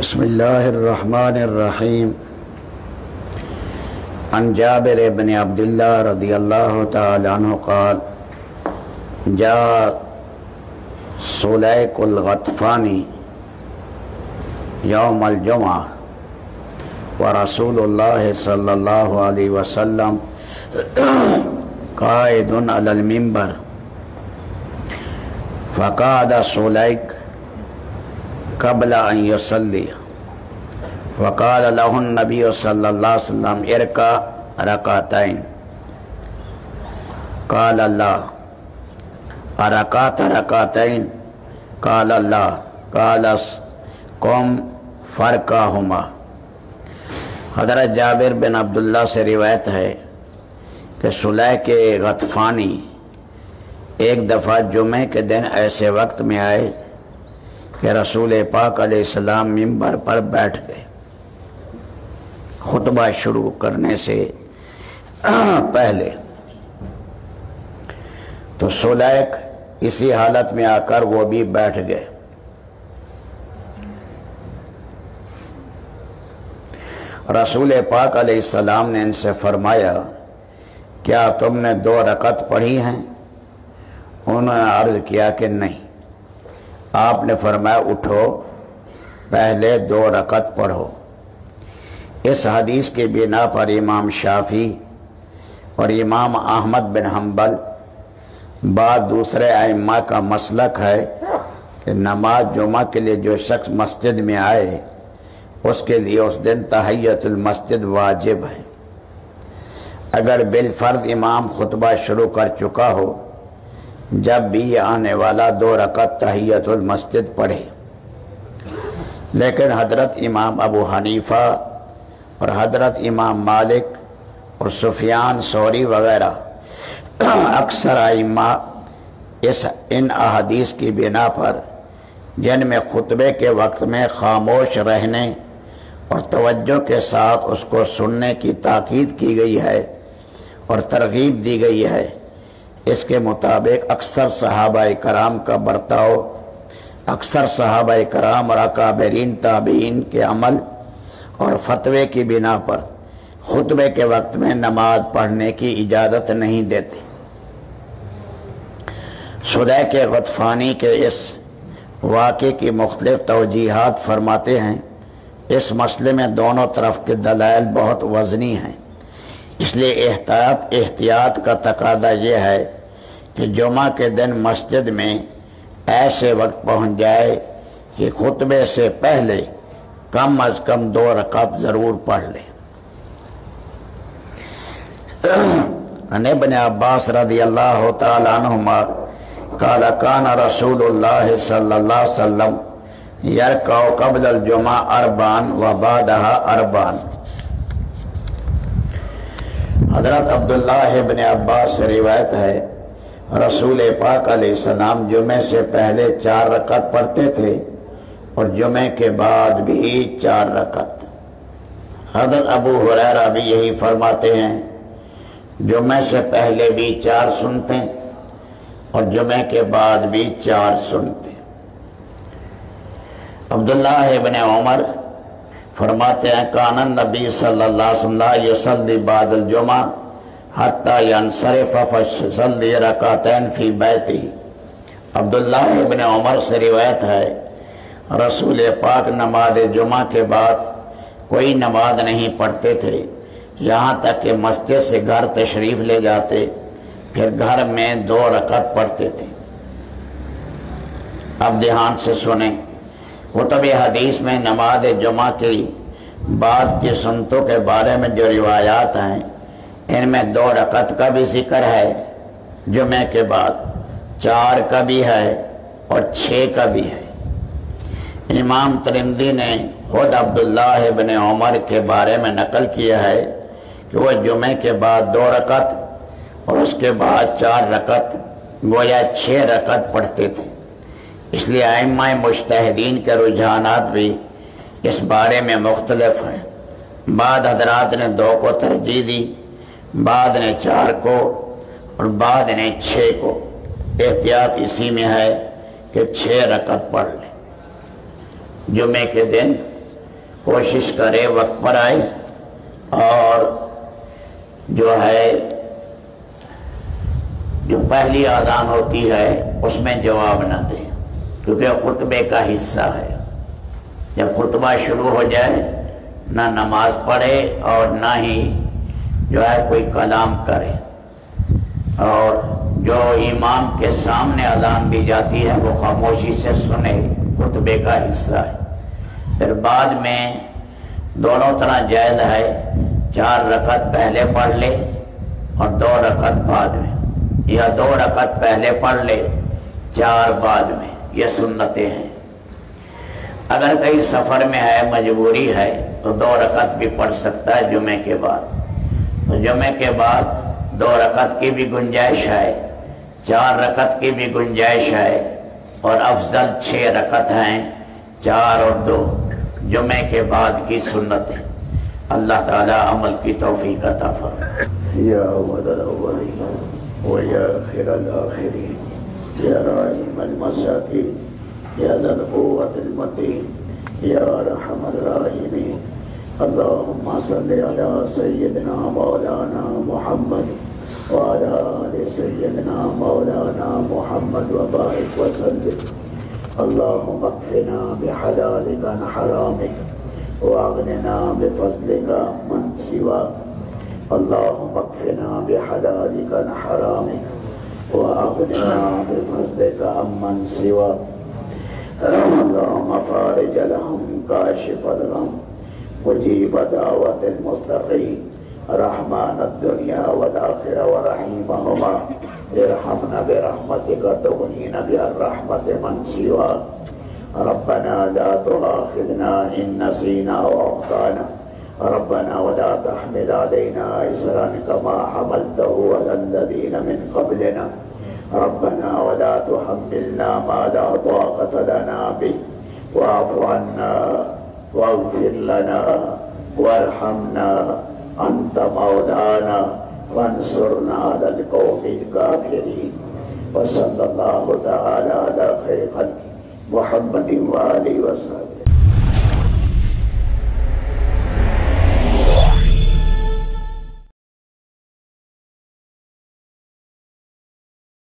بسم اللہ الرحمن الرحیم عن جابر بن عبداللہ رضی اللہ تعالی عنہ قال جاء سلیک الغطفانی یوم الجمعہ ورسول اللہ صلی اللہ علیہ وسلم قائد علی المنبر فقعد سلیک قبل ان يصلي فقال له النبي صلى الله عليه وسلم اركع ركعتين قال الله اركعت ركعتين قال الله قال قم فاركعهما۔ حضرت جابر بن عبداللہ سے روایت ہے کہ سلیک غطفانی ایک دفعہ جمعے کے دن ایسے وقت میں آئے کہ رسول پاک علیہ السلام منبر پر بیٹھ گئے۔ خطبہ شروع کرنے سے پہلے تو سلیک اسی حالت میں آ کر وہ بھی بیٹھ گئے۔ رسول پاک علیہ السلام نے ان سے فرمایا کیا تم نے 2 رکعت پڑھی ہیں؟ انہوں نے عرض کیا کہ نہیں۔ آپ نے فرمایا اٹھو پہلے 2 رکعت پڑھو۔ اس حدیث کی بنا پر امام شافعی اور امام احمد بن حنبل بعد دوسرے ائمہ کا مسلک ہے کہ نماز جمعہ کے لیے جو شخص مسجد میں آئے اس کے لیے اس دن تحیۃ المسجد واجب ہے۔ اگر بالفرض امام خطبہ شروع کر چکا ہو جب بھی یہ آنے والا 2 رکعت تحیۃ المسجد پڑھے، لیکن حضرت امام ابو حنیفہ اور حضرت امام مالک اور سفیان ثوری وغیرہ اکثر ائمہ ان احادیث کی بنا پر جن میں خطبے کے وقت میں خاموش رہنے اور توجہ کے ساتھ اس کو سننے کی تاکید کی گئی ہے اور ترغیب دی گئی ہے، اس کے مطابق اکثر صحابہ کرام کا برتاؤ، اکثر صحابہ کرام اور اکابرین تابعین کے عمل اور فتوے کی بنا پر خطبے کے وقت میں نماز پڑھنے کی اجازت نہیں دیتے۔ سلیک غطفانی کے اس واقعے کی مختلف توجیحات فرماتے ہیں۔ اس مسئلے میں دونوں طرف کے دلائل بہت وزنی ہیں، اس لیے احتیاط کا تقاضا یہ ہے کہ جمعہ کے دن مسجد میں ایسے وقت پہنچ جائے کہ خطبے سے پہلے کم از کم 2 رکعت ضرور پڑھ لے۔ عن ابن عباس رضی اللہ تعالی عنہما قال کان رسول اللہ صلی اللہ علیہ وسلم یرکع قبل الجمعہ 4 وبعدها 4۔ حضرت عبداللہ ابن عباس سے روایت ہے رسول پاک علیہ السلام جمعے سے پہلے 4 رکعت پڑھتے تھے اور جمعے کے بعد بھی 4 رکعت۔ حضرت ابو ہریرہ بھی یہی فرماتے ہیں، جمعے سے پہلے بھی 4 سنتے اور جمعے کے بعد بھی 4 سنتے۔ عبداللہ ابن عمر فرماتے ہیں کان النبی صلی اللہ علیہ وسلم لا یصلی بعد الجمعہ حتی ینصرف فیصلی رکعتین فی بیتہ۔ عبداللہ ابن عمر سے روایت ہے رسول پاک نماز جمعہ کے بعد کوئی نماز نہیں پڑھتے تھے یہاں تک کہ مسجد سے گھر تشریف لے جاتے، پھر گھر میں 2 رکعت پڑھتے تھے۔ اب دھیان سے سنیں، کتب حدیث میں نماز جمعہ کی بعد کی سنتوں کے بارے میں جو روایات ہیں ان میں 2 رکعت کا بھی ذکر ہے جمعے کے بعد، 4 کا بھی ہے اور 6 کا بھی ہے۔ امام ترمذی نے خود عبداللہ ابن عمر کے بارے میں نقل کیا ہے کہ وہ جمعے کے بعد 2 رکعت اور اس کے بعد 4 رکعت گویا 6 رکعت پڑھتے تھے۔ اس لیے ائمہ مجتہدین کے رجحانات بھی اس بارے میں مختلف ہیں۔ بعض حضرات نے 2 کو ترجیح دی، بعض نے 4 کو اور بعض نے 6 کو۔ احتیاط اسی میں ہے کہ 6 رکعت پڑھ لیں۔ جمعے کے دن کوشش کرے وقت پر آئے اور جو ہے جو پہلی اذان ہوتی ہے اس میں جواب نہ دے، کیونکہ خطبے کا حصہ ہے۔ جب خطبہ شروع ہو جائے نہ نماز پڑھے اور نہ ہی جو ہے کوئی کلام کرے، اور جو امام کے سامنے اذان دی جاتی ہے وہ خاموشی سے سنے، خطبے کا حصہ ہے۔ پھر بعد میں دونوں طرح جائز ہے، 4 رکعت پہلے پڑھ لے اور 2 رکعت بعد میں، یا 2 رکعت پہلے پڑھ لے 4 بعد میں، یہ سنتیں ہیں۔ اگر کہیں سفر میں ہے، مجبوری ہے، تو 2 رکعت بھی پڑھ سکتا ہے جمعے کے بعد۔ تو جمعے کے بعد 2 رکعت کی بھی گنجائش ہے، 4 رکعت کی بھی گنجائش ہے، اور افضل 6 رکعت ہیں، 4 اور 2 جمعے کے بعد کی سنتیں۔ اللہ تعالیٰ عمل کی توفیق عطا فرمائے۔ یا اول الاولین و یا خیر الاخرین یا رحیم المساکین یا ذا القوة المتین یا ارحم الراحمین۔ اللہم صلی علی سیدنا مولانا محمد وعلی آل سیدنا مولانا محمد وبارک وسلم۔ اللہم اکفنا بحلالک عن حرامک واغننا بفضلک عمن سواک۔ اللہم اکفنا بحلالک عن حرامک واغننا بفضلک عمن سواک۔ اللہم فارج لهم کاشف الغم مجیب دعوت المستقیم رحمان الدنیا والآخرہ ورحیمہما ارحمنا برحمتک تغنینا بالرحمت من سواک۔ ربنا لا تؤاخذنا ان نسینا واخطانا ربنا ولا تحمل علينا إصرا كما حملته على الذين من قبلنا ربنا ولا تحملنا ما لا طاقة لنا به واعف عنا واغفر لنا وارحمنا أنت مولانا وانصرنا على القوم الكافرين۔ وصلى الله تعالى على خير خلق محمد وآله وصحبه